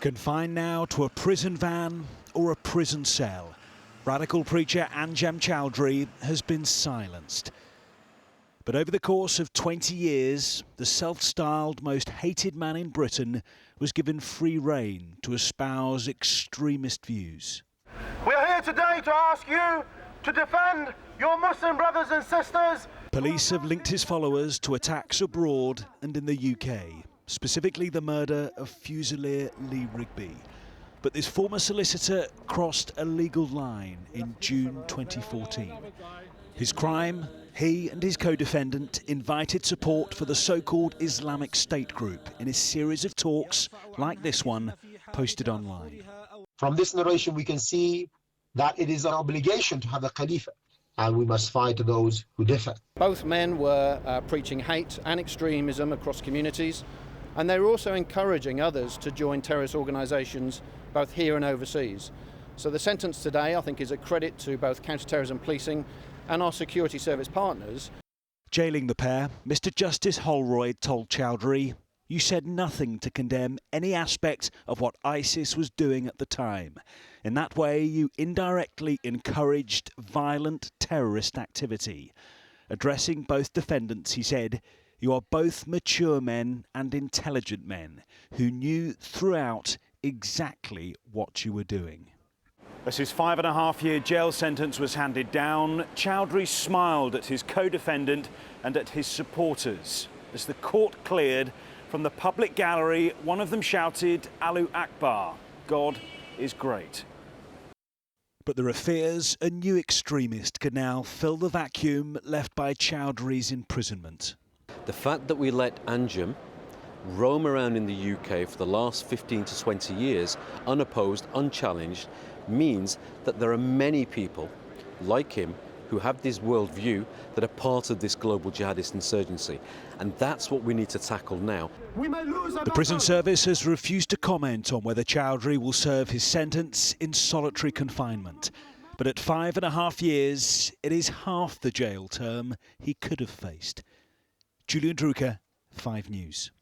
Confined now to a prison van or a prison cell, radical preacher Anjem Choudary has been silenced. But over the course of 20 years, the self-styled most hated man in Britain was given free rein to espouse extremist views. We are here today to ask you to defend your Muslim brothers and sisters. Police have linked his followers to attacks abroad and in the UK, specifically the murder of Fusilier Lee Rigby. But this former solicitor crossed a legal line in June 2014. His crime? He and his co-defendant invited support for the so-called Islamic State group in a series of talks like this one posted online. From this narration we can see that it is an obligation to have a Khalifa, and we must fight those who differ. Both men were preaching hate and extremism across communities, and they were also encouraging others to join terrorist organisations both here and overseas. So the sentence today, I think, is a credit to both counter-terrorism policing and our security service partners. Jailing the pair, Mr Justice Holroyd told Choudary, "You said nothing to condemn any aspect of what ISIS was doing at the time. In that way, you indirectly encouraged violent terrorist activity." Addressing both defendants, he said, "You are both mature men and intelligent men who knew throughout exactly what you were doing." As his 5.5-year jail sentence was handed down, Choudary smiled at his co-defendant and at his supporters. As the court cleared, from the public gallery, one of them shouted, "Allahu Akbar, God is great." But there are fears a new extremist could now fill the vacuum left by Chowdary's imprisonment. The fact that we let Anjem roam around in the UK for the last 15 to 20 years, unopposed, unchallenged, means that there are many people like him who have this worldview that are part of this global jihadist insurgency. And that's what we need to tackle now. The prison service has refused to comment on whether Choudary will serve his sentence in solitary confinement. But at 5.5 years, it is half the jail term he could have faced. Julian Druker, 5 News.